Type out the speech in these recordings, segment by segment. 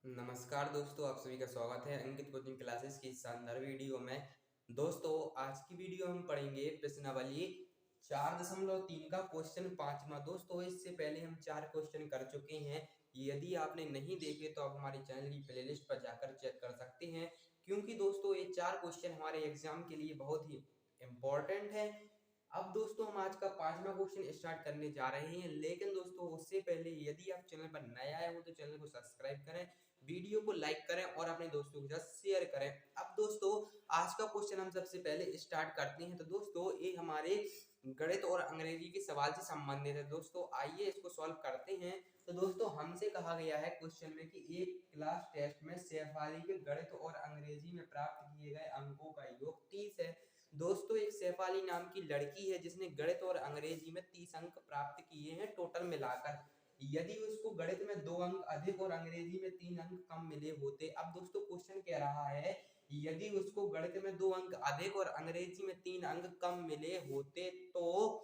नमस्कार दोस्तों, आप सभी का स्वागत है अंकित कोचिंग क्लासेस की शानदार वीडियो में। दोस्तों, आज की वीडियो हम पढ़ेंगे प्रश्नावली 4.3 का क्वेश्चन 5वां। दोस्तों, इससे पहले हम 4 क्वेश्चन कर चुके हैं। यदि आपने नहीं देखे तो आप हमारे चैनल की प्लेलिस्ट पर जाकर चेक कर सकते हैं, क्योंकि दोस्तों ये 4 क्वेश्चन हमारे एग्जाम के लिए बहुत ही इम्पोर्टेंट है। अब दोस्तों, हम आज का 5वां क्वेश्चन स्टार्ट करने जा रहे हैं, लेकिन दोस्तों उससे पहले यदि आप चैनल पर नए आए हो तो चैनल को सब्सक्राइब करें, वीडियो को लाइक करें और अपने दोस्तों के साथ शेयर करें। अब दोस्तों, आज का क्वेश्चन हम सबसे पहले स्टार्ट करते हैं। तो दोस्तों, ये हमारे गणित और अंग्रेजी के सवाल से संबंधित है। दोस्तों, आइए इसको सॉल्व करते हैं। तो दोस्तों, हमसे कहा गया है क्वेश्चन में कि एक क्लास टेस्ट में शेफाली के गणित और अंग्रेजी में प्राप्त किए गए अंकों का योग 30 है। दोस्तों, एक शेफाली नाम की लड़की है जिसने गणित और अंग्रेजी में 30 अंक प्राप्त किए हैं टोटल मिलाकर। यदि उसको गणित में 2 अंक अधिक और अंग्रेजी में 3 अंक कम मिले होते। अब दोस्तों, क्वेश्चन कह रहा है यदि उसको गणित में 2 अंक अधिक और अंग्रेजी में 3 अंक कम मिले होते तो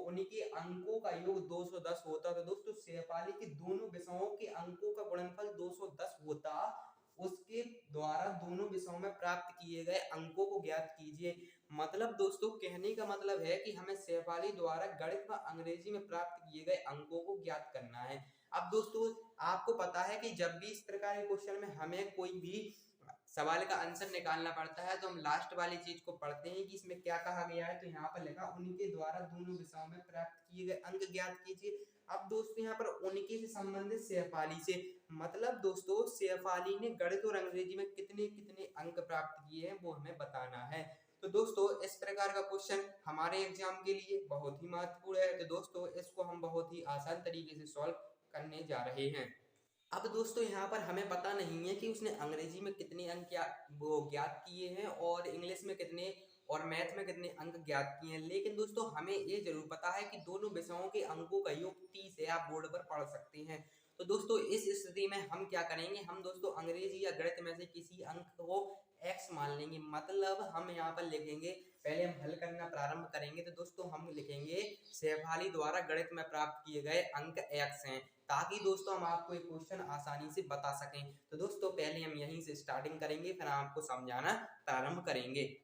उनके अंकों का योग 210 होता। तो दोस्तों, शेफाली के दोनों विषयों के अंकों का गुणनफल 210 होता। उसके द्वारा दोनों विषयों में प्राप्त किए गए अंकों को ज्ञात कीजिए। मतलब दोस्तों, कहने का मतलब है कि हमें शेफाली द्वारा गणित व अंग्रेजी में प्राप्त किए गए अंकों को ज्ञात करना है। अब दोस्तों, आपको पता है कि जब भी इस प्रकार के क्वेश्चन में हमें कोई भी सवाल का आंसर निकालना पड़ता है तो हम लास्ट वाली चीज को पढ़ते हैं कि इसमें क्या कहा गया है। तो यहाँ पर लिखा उनके द्वारा दोनों विषयों में प्राप्त किए गए अंक ज्ञात कीजिए। अब दोस्तों, यहाँ पर उनके से संबंधित शेफाली से मतलब दोस्तों, शेफाली ने गणित और अंग्रेजी में कितने कितने अंक प्राप्त किए हैं वो हमें बताना है। तो दोस्तों, इस प्रकार का क्वेश्चन हमारे एग्जाम के लिए बहुत ही महत्वपूर्ण है। तो दोस्तों, इसको हम बहुत ही आसान तरीके से सॉल्व करने जा रहे हैं। अब दोस्तों, यहाँ पर हमें पता नहीं है कि उसने अंग्रेजी में कितने अंक ज्ञात किए हैं और इंग्लिश में कितने और मैथ में कितने अंक ज्ञात किए हैं, लेकिन दोस्तों हमें ये जरूर पता है कि दोनों विषयों के अंकों का योग 30 है। आप बोर्ड पर पढ़ सकते हैं। तो दोस्तों, इस स्थिति में हम क्या करेंगे, हम दोस्तों अंग्रेजी या गणित में से किसी अंक को x मान लेंगे। मतलब हम यहाँ पर लिखेंगे, पहले हम हल करना प्रारंभ करेंगे। तो दोस्तों, हम लिखेंगे शेफाली द्वारा गणित में प्राप्त किए गए अंक x हैं, ताकि दोस्तों हम आपको एक क्वेश्चन आसानी से बता सकें। तो दोस्तों, पहले हम यहीं से स्टार्टिंग करेंगे, फिर आपको समझाना प्रारंभ करेंगे।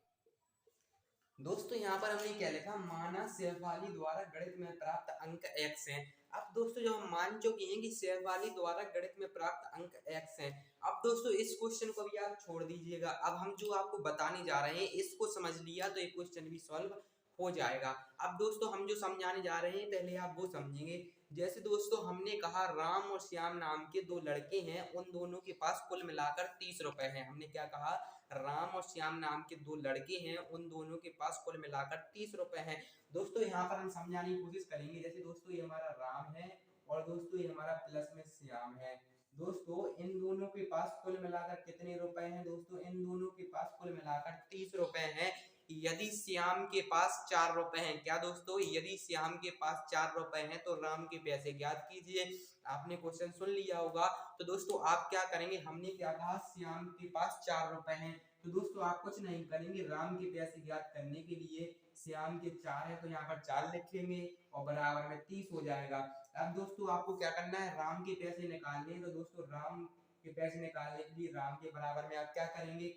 दोस्तों, यहाँ पर हमने क्या लिखा, माना शेफाली द्वारा गणित में प्राप्त अंक x हैं। अब दोस्तों, जब हम मान चुके हैं कि शेफाली द्वारा गणित में प्राप्त अंक x हैं, अब दोस्तों इस क्वेश्चन को भी आप छोड़ दीजिएगा। अब हम जो आपको बताने जा रहे हैं इसको समझ लिया तो ये क्वेश्चन भी सॉल्व हो जाएगा। अब दोस्तों, हम जो समझाने जा रहे हैं पहले आप वो समझेंगे। जैसे दोस्तों, हमने कहा राम और श्याम नाम के 2 लड़के हैं, उन दोनों के पास कुल मिलाकर 30 रुपए हैं। हमने क्या कहा, राम और श्याम नाम के 2 लड़के हैं, उन दोनों के पास कुल मिलाकर 30 रुपए हैं। दोस्तों, यहाँ पर हम समझाने की कोशिश करेंगे। जैसे दोस्तों, ये हमारा राम है और दोस्तों ये हमारा प्लस में श्याम है। दोस्तों, इन दोनों के पास कुल मिलाकर कितने रुपए हैं, दोस्तों इन दोनों के पास कुल मिलाकर 30 रुपए हैं। यदि श्याम के पास 4 रुपए हैं, क्या दोस्तों, यदि श्याम के पास 4 रुपए हैं तो राम के पैसे ज्ञात कीजिए। आपने क्वेश्चन सुन लिया होगा। तो दोस्तों, आप क्या करेंगे, हमने क्या कहा, श्याम के पास 4 रुपए हैं। तो दोस्तों, आप कुछ नहीं करेंगे, राम के पैसे ज्ञात करने के लिए श्याम के 4 है तो यहाँ पर 4 लिखेंगे और बराबर में 30 हो जाएगा। अब दोस्तों, आपको क्या करना है, राम के पैसे निकालने हैं। तो दोस्तों, राम के पैसे निकालने के लिए राम के बराबर में आप क्या करेंगे,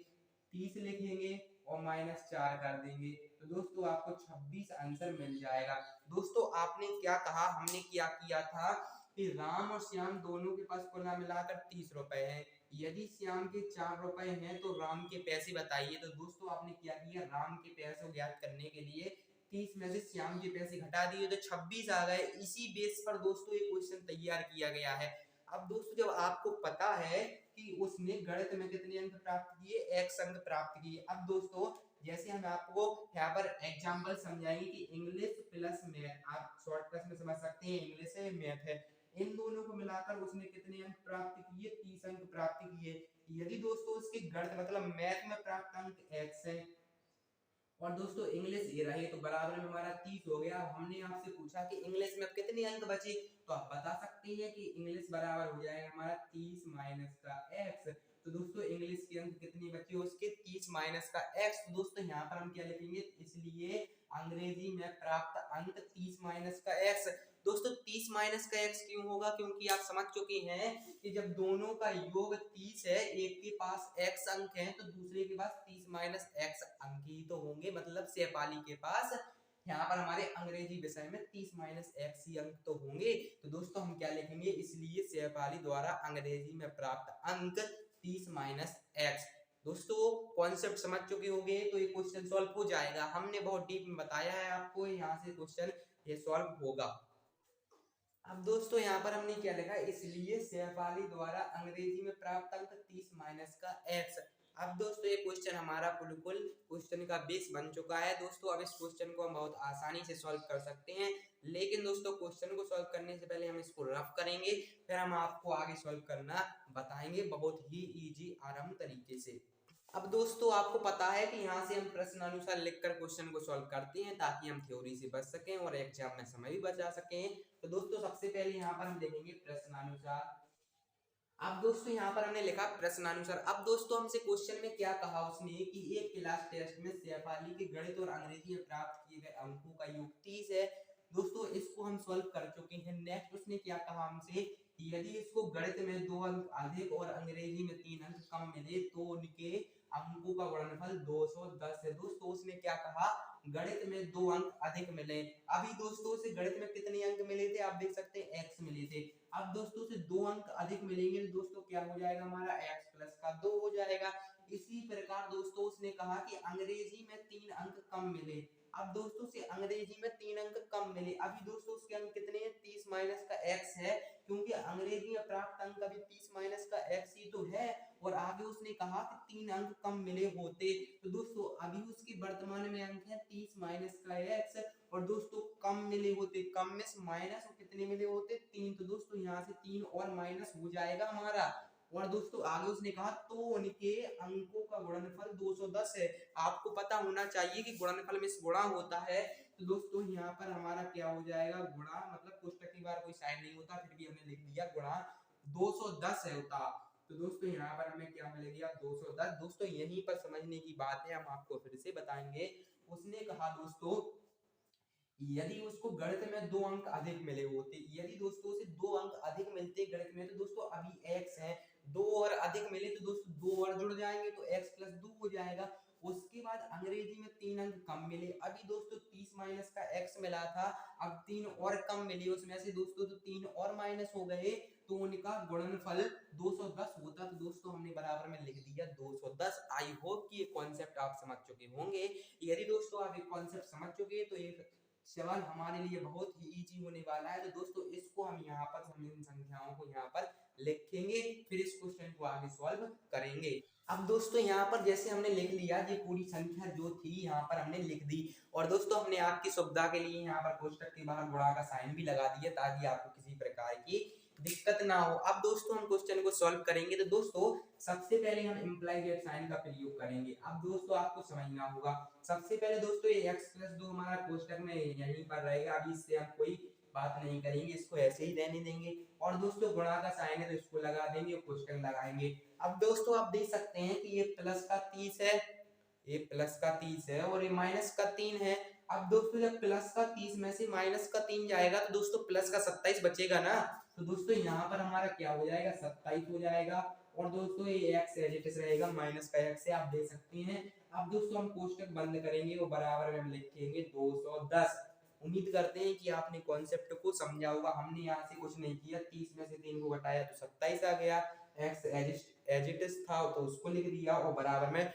30 लिखेंगे और -4 कर देंगे। तो दोस्तों, आपको 26 आंसर मिल जाएगा। दोस्तों, आपने क्या कहा, हमने क्या किया था कि राम और श्याम दोनों के पास कुल मिलाकर 30 रुपए हैं। यदि श्याम के 4 रुपए हैं तो राम के पैसे बताइए। तो दोस्तों, आपने क्या किया, राम के पैसे ज्ञात करने के लिए 30 में से श्याम के पैसे घटा दिए तो 26 आ गए। इसी बेस पर दोस्तों ये क्वेश्चन तैयार किया गया है। अब दोस्तों, जब आपको पता है कि उसने गणित में कितने अंक प्राप्त किए, x अंक प्राप्त किए। अब दोस्तों, जैसे हम आपको यहाँ पर एग्जाम्पल समझाएंगे कि इंग्लिश प्लस मैथ, आप शॉर्टकट में समझ सकते हैं, इंग्लिश है मैथ है, इन दोनों को मिलाकर उसने कितने अंक प्राप्त किए, 30 अंक प्राप्त किए। यदि दोस्तों उसके गणित मतलब मैथ में प्राप्त अंक x है और दोस्तों इंग्लिश ये रही तो बराबर में हमारा 30 हो गया। हमने आपसे पूछा कि इंग्लिश में कितने अंक बचे, तो आप बता सकते हैं कि इंग्लिश बराबर हो जाएगा हमारा 30 माइनस का x। तो दोस्तों इंग्लिश के अंक कितने बचे उसके 30 माइनस का x। तो दोस्तों यहाँ पर हम क्या लिखेंगे, इसलिए अंग्रेजी में प्राप्त अंक 30 माइनस का x। दोस्तों 30 माइनस का x क्यों होगा, क्योंकि आप समझ चुके हैं कि जब दोनों का योग 30 है, एक के पास x अंक है तो दूसरे के पास 30 माइनस x अंक ही तो होंगे, मतलब शेफाली के पास यहाँ पर हमारे अंग्रेजी विषय में 30 माइनस x ही अंक तो होंगे। तो दोस्तों हम क्या लिखेंगे, इसलिए शेफाली द्वारा अंग्रेजी में प्राप्त अंक 30 माइनस x। दोस्तों कॉन्सेप्ट समझ चुके होंगे तो ये क्वेश्चन सॉल्व हो जाएगा। हमने बहुत डीप में बताया है आपको, यहाँ से क्वेश्चन ये सॉल्व होगा। अब दोस्तों यहाँ पर हमने क्या लिखा, इसलिए शेफाली द्वारा अंग्रेजी में प्राप्त अंक 30 माइनस का x। अब दोस्तों ये क्वेश्चन हमारा बिल्कुल क्वेश्चन का बेस बन चुका है। दोस्तों अब इस क्वेश्चन को हम बहुत आसानी से सॉल्व कर सकते हैं, लेकिन दोस्तों क्वेश्चन को सॉल्व करने से पहले हम इसको रफ करेंगे, फिर हम आपको आगे सॉल्व करना बताएंगे बहुत ही इजी आराम तरीके से। अब दोस्तों आपको पता है कि यहाँ से हम प्रश्नानुसार लिखकर क्वेश्चन को सॉल्व करते हैं ताकि हम थ्योरी से बच सकें और एग्जाम में समय भी बचा सकें। तो दोस्तों सबसे पहले यहाँ पर हम लिखेंगे प्रश्नानुसार। अब दोस्तों यहाँ पर हमने लिखा प्रश्नानुसार। अब दोस्तों हमसे क्वेश्चन में क्या कहा उसने कि एक क्लास टेस्ट में शेफाली के गणित और अंग्रेजी में प्राप्त किए गए अंकों का योग 30 है। दोस्तों इसको हम सॉल्व कर चुके हैं। नेक्स्ट उसने क्या कहा हमसे, यदि इसको गणित में 2 अंक अधिक और अंग्रेजी में 3 अंक कम मिले तो उनके अंकों का गुणनफल 210 है। दोस्तों उसने क्या कहा, गणित में 2 अंक अधिक मिले। अभी दोस्तों से गणित में कितने अंक मिले थे, आप देख सकते हैं x मिले थे। अब दोस्तों से 2 अंक अधिक मिलेंगे तो दोस्तों क्या हो जाएगा, हमारा x प्लस का 2 हो जाएगा। इसी प्रकार दोस्तों उसने कहा कि अंग्रेजी में 3 अंक कम मिले। अब दोस्तों से अंग्रेजी में 3 अंक कम मिले। अभी दोस्तों उसके अंक कितने हैं, 30 माइनस का x है, क्योंकि अंग्रेजी में प्राप्त अंक अभी 30 माइनस का x ही तो है। और आगे उसने कहा कि 3 अंक कम मिले होते। तो दोस्तों अभी उसके वर्तमान में अंक है 30 माइनस का x, और दोस्तों कम मिले होते, कम में माइनस, और कितने मिले होते 3। तो दोस्तों यहाँ से 3 और माइनस हो जाएगा हमारा। और दोस्तों आगे उसने कहा तो उनके अंकों का गुणनफल 210 है। आपको पता होना चाहिए कि गुणनफल में गुणा होता है। तो दोस्तों यहाँ पर हमारा क्या हो जाएगा, गुणा, मतलब कोष्टक की बार कोई साइन नहीं होता, फिर भी हमने लिख दिया गुणा 210 है होता। तो दोस्तों यहाँ पर हमें क्या मिल गया, 210। दोस्तों यहीं पर समझने की बात है, हम आपको फिर से बताएंगे। उसने कहा दोस्तों यदि उसको गणित में 2 अंक अधिक मिले होते, यदि दोस्तों से 2 अंक अधिक मिलते गणित में, तो दोस्तों अभी x है, 2 और अधिक मिले तो दोस्तों 2 और जुड़ जाएंगे तो x प्लस 2 हो जाएगा। उसके बाद अंग्रेजी में 3 अंक कम मिले। अभी दोस्तों 30 माइनस का x मिला था, अब 3 और कम मिले उसमें से दोस्तों, तो 3 और माइनस हो गए, तो उनका गुणनफल 210 होता। तो दोस्तों हमने बराबर में लिख दिया 210। आई होप कि ये कॉन्सेप्ट आप समझ चुके होंगे। यदि दोस्तों आप ये कॉन्सेप्ट समझ चुके हैं तो ये सवाल हमारे लिए बहुत ही इजी होने वाला है। तो दोस्तों इसको हम यहाँ पर, हम इन संख्याओं को यहाँ पर लिखेंगे, फिर इस क्वेश्चन को आगे सॉल्व करेंगे। अब दोस्तों यहाँ पर जैसे हमने लिख लिया, ये पूरी संख्या जो थी यहाँ पर हमने लिख दी, और दोस्तों हमने आपकी सुविधा के लिए यहाँ पर कोष्टक के बाहर गुणा का साइन भी लगा दिया ताकि आपको किसी प्रकार की दिक्कत ना हो। अब दोस्तों हम क्वेश्चन को सॉल्व करेंगे। तो दोस्तों सबसे पहले हम इम्प्लाइड साइन का प्रयोग करेंगे। अब दोस्तों आपको समझना होगा, सबसे पहले दोस्तों ये x प्लस 2 हमारा कोष्टक में यहीं पर रहेगा, अभी इससे हम कोई बात नहीं करेंगे, इसको ऐसे ही रहने देंगे। और दोस्तों गुणा का साइन है तो इसको लगा देंगे और कोष्टक लगाएंगे। अब दोस्तों आप देख सकते हैं कि ये प्लस का 30 है, ये प्लस का 30 है, और ये माइनस का 3 है। अब दोस्तों जब प्लस का 30 में से माइनस का 3 जाएगा तो दोस्तों प्लस का 27 बचेगा ना। तो दोस्तों यहाँ पर हमारा क्या हो जाएगा, 27 हो जाएगा। और दोस्तों ये x एज इट इज रहेगा, माइनस का x है, आप देख सकते हैं। अब दोस्तों हम कोष्टक बंद करेंगे और बराबर में हम लिखेंगे 210। उम्मीद करते हैं कि आपने कॉन्सेप्ट को समझा होगा। हमने यहाँ से कुछ नहीं किया, 30 में से 3 को घटाया तो 27 आ गया, x एज इट इज था तो उसको लिख दिया और बराबर में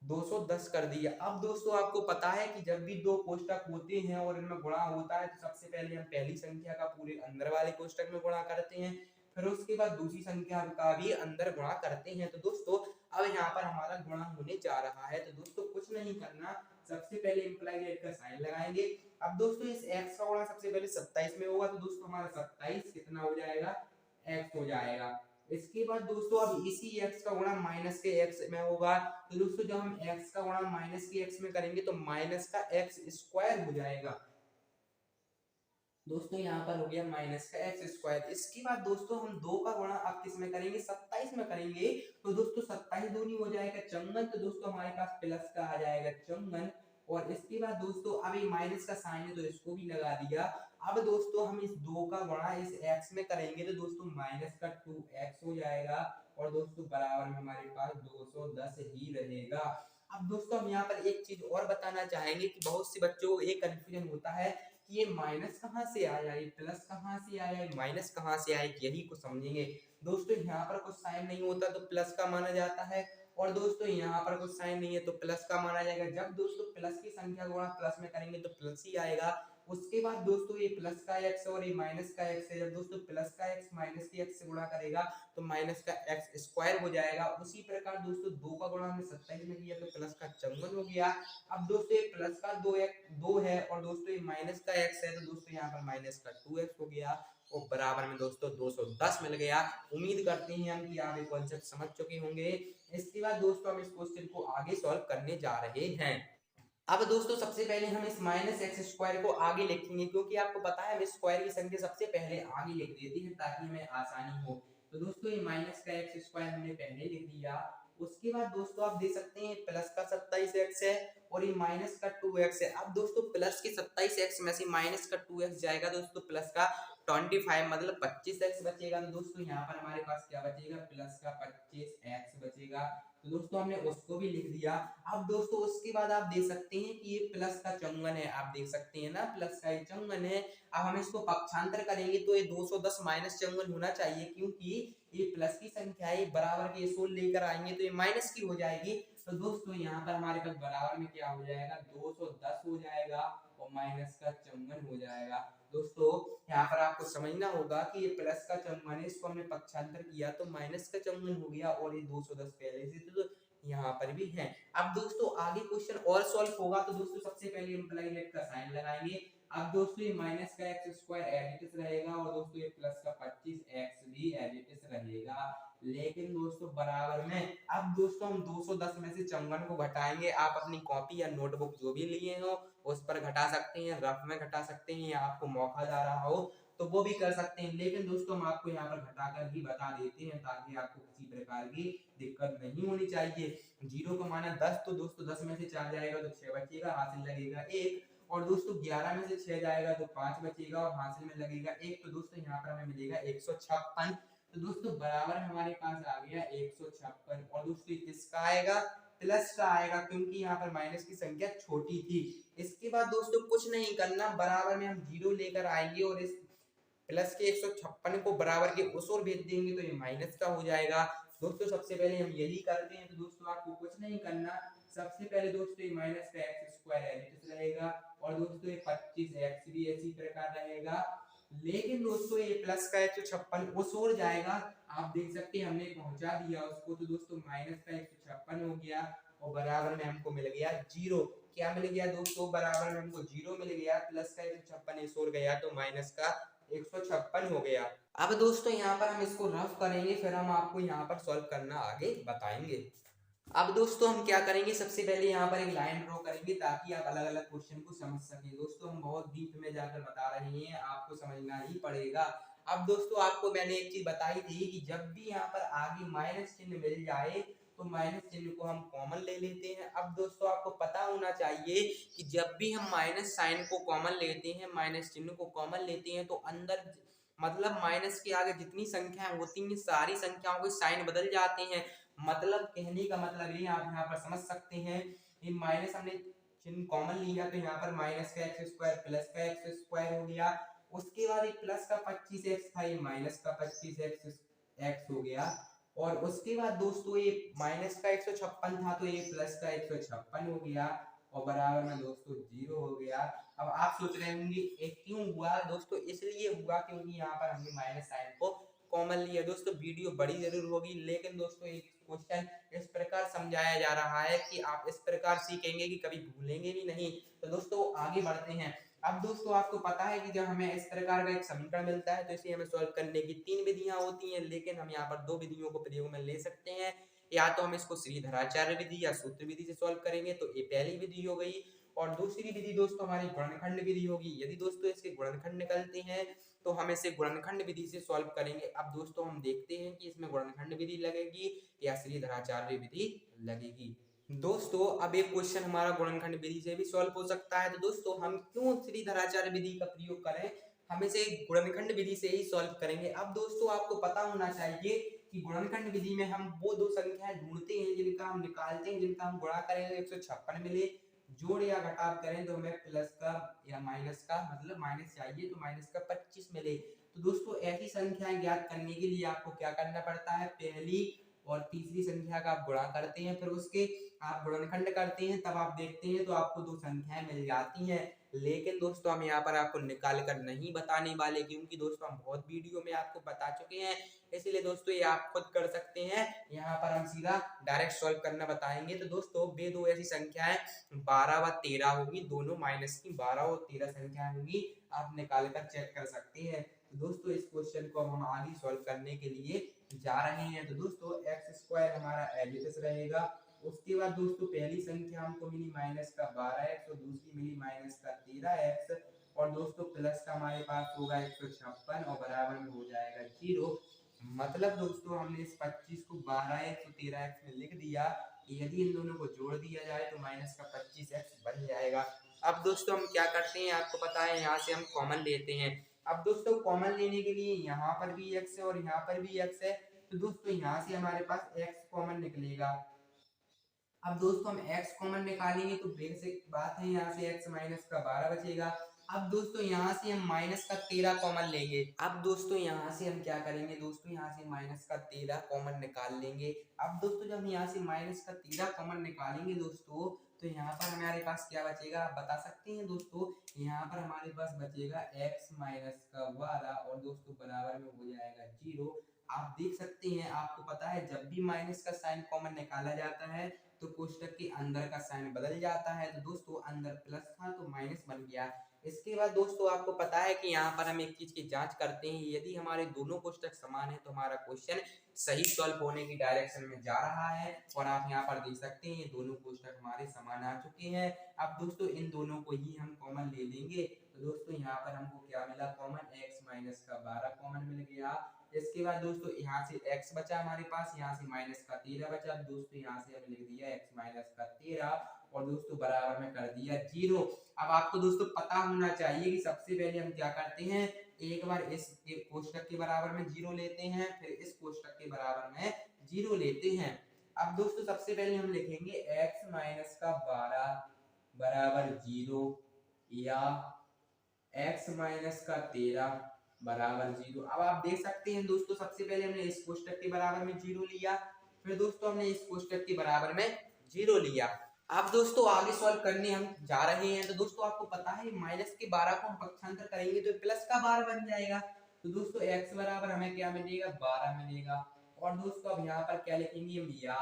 210 कर दिया। अब दोस्तों आपको पता है कि जब भी दो कोष्टक होते हैं और इनमें गुणा होता है तो सबसे पहले हम पहली संख्या का पूरे अंदर वाले कोष्टक में गुणा करते हैं, फिर उसके बाद दूसरी संख्या का भी अंदर गुणा करते हैं। तो दोस्तों अब यहाँ पर हमारा गुणा होने जा रहा है। तो दोस्तों कुछ नहीं करना, सबसे पहले इम्प्लाइड का साइन लगाएंगे। अब दोस्तों इस x का गुणा सबसे पहले 27 में होगा, तो दोस्तों हमारा 27 कितना हो जाएगा, x हो जाएगा। इसके बाद दोस्तों अब इसी x का गुणा माइनस के x में होगा, तो दोस्तों जब हम x का गुणा माइनस के x में करेंगे तो माइनस का x स्क्वायर हो जाएगा। दोस्तों यहाँ पर हो गया माइनस का x स्क्वायर। इसके बाद दोस्तों हम 2 का गुणा अब किस में करेंगे, 27 में करेंगे तो दोस्तों 27 दूनी हो जाएगा चौवन, तो दोस्तों हमारे पास प्लस का आ जाएगा चौवन। और इसके बाद दोस्तों अब ये माइनस का साइन है तो इसको भी लगा दिया। अब दोस्तों हम इस 2 का गुणा इस x में करेंगे तो दोस्तों माइनस का 2x हो जाएगा और दोस्तों बराबर में हमारे पास 210 ही रहेगा। अब दोस्तों हम यहाँ पर एक चीज और बताना चाहेंगे कि बहुत से बच्चों को एक कंफ्यूजन होता है कि ये माइनस कहाँ से आया, ये प्लस कहाँ से आया, ये माइनस कहाँ से आया, यही को समझेंगे। दोस्तों यहाँ पर कुछ साइन नहीं होता तो प्लस का माना जाता है और दोस्तों यहाँ पर कुछ साइन नहीं है तो प्लस का माना जाएगा। जब दोस्तों प्लस की संख्या गुणा प्लस में करेंगे तो प्लस ही आएगा। उसके बाद दोस्तों ये प्लस का x और ये माइनस का x है, जब दोस्तों प्लस का x माइनस के x से गुणा करेगा तो माइनस का x स्क्वायर हो जाएगा। उसी प्रकार दोस्तों 2 का गुणा हमने 27 में किया तो प्लस का 54 हो गया। अब दोस्तों ये प्लस का 2 है और दोस्तों ये माइनस का x है तो दोस्तों यहाँ पर माइनस का 2x हो गया और बराबर में दोस्तों 210 मिल गया। उम्मीद करते हैं हम कि आप ये कॉन्सेप्ट समझ चुके होंगे। इसके बाद दोस्तों हम इस क्वेश्चन को आगे सॉल्व करने जा रहे हैं। अब दोस्तों सबसे पहले हम इस माइनस एक्स स्क्वायर को आगे लिखेंगे क्योंकि आपको पता है हम स्क्वायर की संख्या सबसे पहले आगे लिख देते हैं ताकि हमें आसानी हो। तो दोस्तों ये माइनस का एक्स स्क्वायर हमने पहले लिख दिया। उसके बाद दोस्तों आप देख सकते हैं प्लस का 27x है और ये माइनस का 2x है। अब दोस्तों प्लस के 27x में से माइनस का 2x जाएगा दोस्तों प्लस का 25 मतलब 25x बचेगा। तो दोस्तों यहाँ पर हमारे पास क्या बचेगा, प्लस का 25x बचेगा। तो दोस्तों हमने उसको भी लिख दिया। अब दोस्तों उसके बाद आप देख सकते हैं कि ये प्लस का 54 है, आप देख सकते हैं ना प्लस का 54 है। अब हम इसको पक्षांतर करेंगे तो ये 210 माइनस 54 होना चाहिए क्योंकि ये प्लस की संख्या है, बराबर के सोल लेकर आएंगे तो ये माइनस की हो जाएगी। तो दोस्तों यहाँ पर हमारे पास बराबर में क्या हो जाएगा, 210 हो जाएगा और माइनस का 54 हो जाएगा। दोस्तों यहाँ पर आपको समझना होगा कि ये प्लस का 54 है, इसको हमने पक्षांतर किया तो माइनस का 54 हो गया और ये 210 पहले से तो यहाँ पर भी है। अब दोस्तों आगे क्वेश्चन और सॉल्व होगा तो दोस्तों सबसे पहले हम ब्रैकेट का साइन लगाएंगे। अब दोस्तों ये माइनस का x square as it is रहेगा और दोस्तों ये प्लस का 25x भी एज इट इज रहेगा। लेकिन दोस्तों बराबर में अब दोस्तों हम 210 में से 54 को घटाएंगे। आप अपनी कॉपी या नोटबुक जो भी लिए हो उस पर घटा सकते हैं, रफ में घटा सकते हैं या आपको मौका जा रहा हो तो वो भी कर सकते हैं। लेकिन दोस्तों हम आपको यहाँ पर घटाकर ही बता देते हैं ताकि आपको किसी प्रकार की दिक्कत नहीं होनी चाहिए। 0 को माना 10 तो दोस्तों 10 में से 4 जाएगा तो 6 बचेगा, हासिल लगेगा 1 और दोस्तों 11 में से 6 जाएगा तो 5 बचेगा और हासिल में लगेगा 1। तो दोस्तों यहाँ पर हमें मिलेगा 156। तो दोस्तों बराबर हमारे पास आ गया 156 और दोस्तों किसका आएगा, प्लस का आएगा क्योंकि यहाँ पर माइनस की संख्या छोटी थी। इसके बाद दोस्तों कुछ नहीं करना, बराबर में हम 0 लेकर आएंगे और इस प्लस के 156 को बराबर के उस ओर भेज देंगे तो ये माइनस का हो जाएगा। दोस्तों सबसे पहले हम यही करते हैं। तो दोस्तों आपको कुछ नहीं करना, सबसे पहले दोस्तों ये माइनस का एक्स स्क्वायर एज रहेगा और दोस्तों ये 25x भी इसी प्रकार रहेगा। लेकिन दोस्तों ये प्लस का 156 उस ओर जाएगा, आप देख सकते हैं हमने पहुंचा दिया उसको। तो दोस्तों माइनस का 156 हो गया और बराबर में हमको मिल गया 0। क्या मिल गया दोस्तों, बराबर में हमको 0 मिल गया। प्लस का 156 इस ओर गया तो माइनस का 156 हो गया। अब दोस्तों यहाँ पर हम इसको रफ करेंगे, फिर हम आपको यहाँ पर सॉल्व करना आगे बताएंगे। अब दोस्तों हम क्या करेंगे, सबसे पहले यहाँ पर एक लाइन ड्रॉ करेंगे ताकि आप अलग अलग क्वेश्चन को समझ सकें। दोस्तों हम बहुत डीप में जाकर बता रहे हैं, आपको समझना ही पड़ेगा। अब दोस्तों आपको मैंने एक चीज बताई थी कि जब भी यहाँ पर आगे माइनस चिन्ह मिल जाए तो माइनस चिन्ह को हम कॉमन ले लेते हैं। अब दोस्तों आपको पता होना चाहिए कि जब भी हम माइनस साइन को कॉमन लेते हैं, माइनस चिन्ह को कॉमन लेते हैं तो अंदर मतलब माइनस के आगे जितनी संख्याएं होती हैं सारी संख्याओं के साइन बदल जाते हैं। मतलब कहने का मतलब ये आप यहाँ पर समझ सकते हैं, ये माइनस हमने चिन्ह कॉमन लिया तो यहाँ पर माइनस का एक्स स्क्वायर प्लस का एक्स स्क्वायर हो गया। उसके बाद एक प्लस का 25x था, ये माइनस का 25x हो गया। और उसके बाद दोस्तों ये माइनस का 156 था तो ये प्लस का 156 हो गया और बराबर में दोस्तों 0 हो गया। अब आप सोच रहे होंगे एक क्यों हुआ दोस्तों, इसलिए हुआ क्योंकि यहाँ पर हमने माइनस साइन को कॉमन लिया। दोस्तों वीडियो बड़ी जरूर होगी लेकिन दोस्तों एक क्वेश्चन इस प्रकार समझाया जा रहा है कि आप इस प्रकार सीखेंगे कि कभी भूलेंगे भी नहीं। तो दोस्तों आगे बढ़ते हैं। अब दोस्तों आपको पता है कि जब हमें इस प्रकार का एक समीकरण मिलता है तो इसे हमें सॉल्व करने की 3 विधियां होती हैं, लेकिन हम यहाँ पर 2 विधियों को प्रयोग में ले सकते हैं। या तो हम इसको श्रीधराचार्य विधि या सूत्र विधि से सॉल्व करेंगे तो ये पहली विधि हो गई और दूसरी विधि दोस्तों हमारी गुणनखंड विधि होगी। यदि दोस्तों इसके गुणनखंड निकलते हैं तो हम इसे गुणनखंड विधि से सॉल्व करेंगे। अब दोस्तों हम देखते हैं कि इसमें गुणनखंड विधि लगेगी या श्रीधराचार्य विधि लगेगी। दोस्तों अब एक क्वेश्चन हमारा गुणनखंड विधि से भी सॉल्व हो सकता है, तो दोस्तों हम क्यों श्रीधराचार्य विधि का प्रयोग करें, हम इसे गुणनखंड विधि से ही सॉल्व करेंगे। अब दोस्तों आपको पता होना चाहिए कि गुणनखंड विधि में हम वो दो संख्याएं ढूंढते हैं जिनका हम निकालते हैं, जिनका हम गुणा करें तो 156 मिले, जोड़ या घटाव करें तो हमें प्लस का या माइनस का, मतलब माइनस चाहिए तो माइनस का 25 मिले। तो दोस्तों ऐसी संख्याएं ज्ञात करने के लिए आपको क्या करना पड़ता है, पहली और तीसरी संख्या का आप गुणा करते हैं, फिर उसके आप गुणनखंड करते हैं, तब आप देखते हैं तो आपको दो संख्याएं मिल जाती हैं। लेकिन दोस्तों हम यहाँ पर आपको निकाल कर नहीं बताने वाले, क्योंकि दोस्तों हम बहुत वीडियो में आपको बता चुके हैं, इसलिए दोस्तों ये आप खुद कर सकते हैं। यहाँ पर हम सीधा डायरेक्ट सॉल्व करना बताएंगे। तो दोस्तों वे दो ऐसी संख्याएं 12 व 13 होगी, दोनों माइनस की 12 और 13 संख्याएं होंगी, आप निकाल कर चेक कर सकते हैं। तो दोस्तों इस क्वेश्चन को हम आगे सॉल्व करने के लिए जा रहे हैं। तो दोस्तों x² हमारा एज इट इज रहेगा। उसके बाद दोस्तों पहली संख्या हमको मिली माइनस का 12x और दूसरी मिली माइनस का 13x, और दोस्तों प्लस का हमारे पास होगा 156 और बराबर में हो जाएगा 0। मतलब दोस्तों हमने इस 25 को 12x और 13x में लिख दिया, यदि इन दोनों को जोड़ दिया जाए तो माइनस का 25x बन जाएगा। अब दोस्तों हम क्या करते हैं, आपको पता है यहाँ से हम कॉमन लेते हैं। अब दोस्तों कॉमन लेने के लिए यहाँ पर भी x है और यहाँ पर भी x है, तो दोस्तों यहाँ से हमारे पास x कॉमन निकलेगा। अब दोस्तों हम x कॉमन निकालेंगे तो बेसिक बात है, यहाँ से x माइनस का 12 बचेगा। अब दोस्तों यहाँ से हम माइनस का 13 कॉमन लेंगे। अब दोस्तों यहाँ से हम क्या करेंगे, दोस्तों यहाँ से माइनस का 13 कॉमन निकाल लेंगे। अब दोस्तों जब हम यहाँ से माइनस का 13 कॉमन निकालेंगे दोस्तों, तो यहाँ पर हमारे पास क्या बचेगा, आप बता सकते हैं दोस्तों। यहाँ पर हमारे पास बचेगा x माइनस का 12 और दोस्तों बराबर में हो जाएगा 0। आप देख सकते हैं, आपको पता है जब भी माइनस का साइन कॉमन निकाला जाता है तो कोष्टक के अंदर का साइन बदल जाता है। तो दोस्तों अंदर प्लस था तो माइनस बन गया। इसके बाद दोस्तों आपको पता है कि यहाँ पर हम एक चीज की जांच करते हैं, यदि हमारे दोनों कोष्टक समान है तो हमारा क्वेश्चन सही सॉल्व होने की डायरेक्शन में जा रहा है। और आप यहाँ पर देख सकते हैं ये दोनों कोष्टक हमारे समान आ चुके हैं। अब दोस्तों इन दोनों को ही हम कॉमन ले लेंगे। तो दोस्तों यहाँ पर हमको क्या मिला, कॉमन x माइनस का 12 कॉमन मिल गया। इसके बाद दोस्तों यहाँ से x बचा हमारे पास, यहाँ से माइनस का 13 बचा। दोस्तों यहाँ से हमने लिख दिया x माइनस का 13 और दोस्तों बराबर में कर दिया 0। अब आपको दोस्तों पता होना चाहिए कि सबसे पहले हम क्या करते हैं, एक बार इस कोष्टक के बराबर में 0 लेते हैं, फिर इस कोष्टक के बराबर में 0 लेते हैं। अब दोस्तों सबसे पहले हम लिखेंगे x माइनस का 12 बराबर 0 या x माइनस का 13 बराबर 0। अब आप देख सकते हैं दोस्तों सबसे पहले हमने इस कोष्टक के बराबर में 0 लिया, फिर दोस्तों हमने इस कोष्टक के बराबर में 0 लिया। अब दोस्तों आगे सॉल्व करने हम जा रहे हैं। तो दोस्तों आपको पता है माइनस के 12 को हम पक्षांतर करेंगे तो प्लस का 12 बन जाएगा। तो दोस्तों x बराबर हमें क्या मिलेगा, 12 मिलेगा। और दोस्तों अब यहाँ पर क्या लिखेंगे हम, या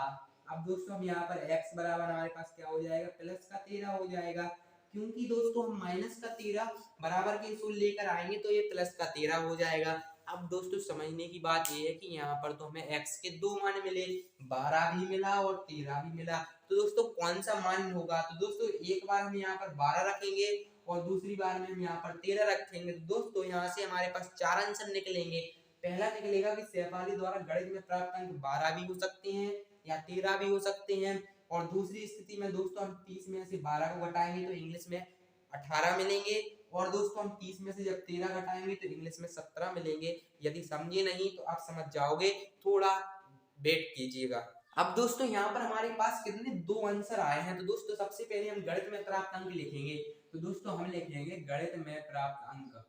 अब दोस्तों हम यहाँ पर x बराबर हमारे पास क्या हो जाएगा, प्लस का 13 हो जाएगा, क्योंकि दोस्तों हम माइनस का 13 बराबर के सूत्र लेकर आएंगे तो ये प्लस का 13 हो जाएगा। अब दोस्तों समझने की बात ये है कि यहाँ पर तो हमें x के दो मान मिले, 12 भी मिला और 13 भी मिला। तो दोस्तों कौन सा मान होगा, तो दोस्तों एक बार हम यहाँ पर 12 रखेंगे और दूसरी बार में हम यहाँ पर 13 रखेंगे। तो दोस्तों यहाँ से हमारे पास 4 आंसर निकलेंगे। पहला निकलेगा कि सहपाली द्वारा गणित में प्राप्त अंक 12 भी हो सकते हैं या 13 भी हो सकते हैं। और दूसरी स्थिति में दोस्तों हम 30 में से 12 को घटाएंगे तो इंग्लिश में 18 मिलेंगे। और दोस्तों हम 30 में से जब 13 घटाएंगे तो इंग्लिश में 17 मिलेंगे। यदि समझे नहीं तो आप समझ जाओगे, थोड़ा वेट कीजिएगा। अब दोस्तों यहाँ पर हमारे पास कितने दो आंसर आए हैं। तो दोस्तों सबसे पहले हम गणित में प्राप्त अंक लिखेंगे। तो दोस्तों हम लिखेंगे गणित में प्राप्त अंक।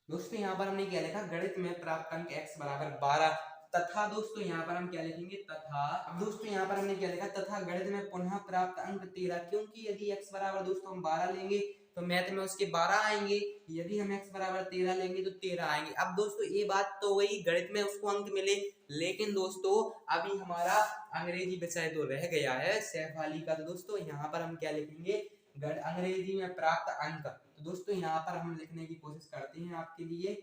दोस्तों यहाँ पर हमने क्या लिखा, गणित में प्राप्त अंक x बराबर 12 तथा दोस्तों यहाँ पर हम क्या लिखेंगे, तथा। अब दोस्तों यहाँ पर हमने क्या लिखा, तथा गणित में पुनः प्राप्त अंक 13, क्योंकि यदि x बराबर दोस्तों हम 12 लेंगे तो मैथ में उसके 12 आएंगे, यदि हम x बराबर 13 लेंगे तो 13 आएंगे। अब दोस्तों ये बात तो वही गणित में उसको अंक मिले, लेकिन दोस्तों अभी हमारा अंग्रेजी विषय तो रह गया है सहपाली का। तो दोस्तों यहाँ पर हम क्या लिखेंगे, अंग्रेजी में प्राप्त अंक। तो दोस्तों यहाँ पर हम लिखने की कोशिश करते हैं आपके लिए।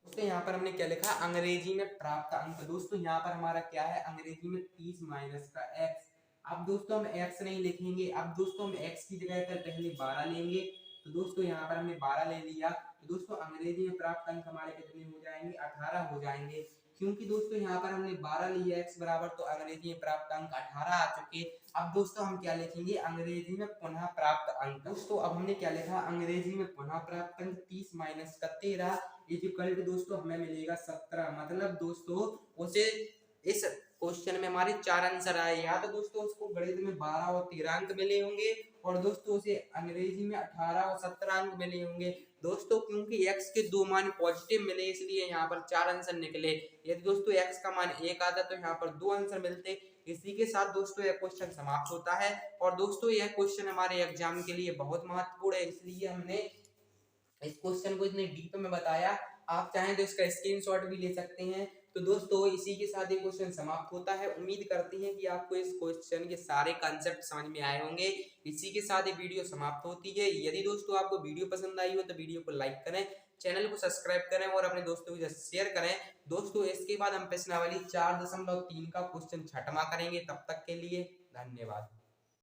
दोस्तों यहाँ पर हमने क्या लिखा, अंग्रेजी में प्राप्त अंक। दोस्तों यहाँ पर हमारा क्या है, अंग्रेजी में 30 माइनस का x। अब दोस्तों हम x नहीं लिखेंगे, अब दोस्तों हम x की जगह पर पहले 12 लेंगे। तो दोस्तों यहाँ पर हमने 12 ले लिया। तो दोस्तों अंग्रेजी में प्राप्त अंक हमारे कितने हो जाएंगे, 18 हो जाएंगे। क्योंकि दोस्तों यहाँ पर हमने 12 लिया x बराबर, तो अंग्रेजी में प्राप्त अंक 18 आ चुके। अब दोस्तों हम क्या लिखेंगे, अंग्रेजी में पुनः प्राप्त अंक। दोस्तों अब हमने क्या लिखा, अंग्रेजी में पुनः प्राप्त अंक 30 माइनस का 13 इक्वल टू दोस्तों हमें मिलेगा 17। मतलब दोस्तों उसे इस क्वेश्चन में हमारे 4 आंसर आए। या तो दोस्तों उसको गणित में 12 और 13 अंक मिले होंगे, और दोस्तों उसे अंग्रेजी में 18 और 17 अंक मिले होंगे। दोस्तों क्योंकि x के दो मान पॉजिटिव मिले, इसलिए यहाँ पर 4 आंसर निकले। यदि दोस्तों x का मान 1 आता तो यहाँ पर 2 आंसर मिलते। इसी के साथ दोस्तों यह क्वेश्चन समाप्त होता है। और दोस्तों यह क्वेश्चन हमारे एग्जाम के लिए बहुत महत्वपूर्ण है, इसलिए हमने इस क्वेश्चन को इतने डीप में बताया। आप चाहें तो इसका स्क्रीनशॉट भी ले सकते हैं। तो दोस्तों इसी के साथ ये क्वेश्चन समाप्त होता है। उम्मीद करते हैं कि आपको इस क्वेश्चन के सारे कंसेप्ट समझ में आए होंगे। इसी के साथ ये वीडियो समाप्त होती है। यदि दोस्तों आपको वीडियो पसंद आई हो तो वीडियो को लाइक करें, चैनल को सब्सक्राइब करें और अपने दोस्तों के साथ शेयर करें। दोस्तों इसके बाद हम प्रश्नावली 4.3 का क्वेश्चन छठवां करेंगे। तब तक के लिए धन्यवाद।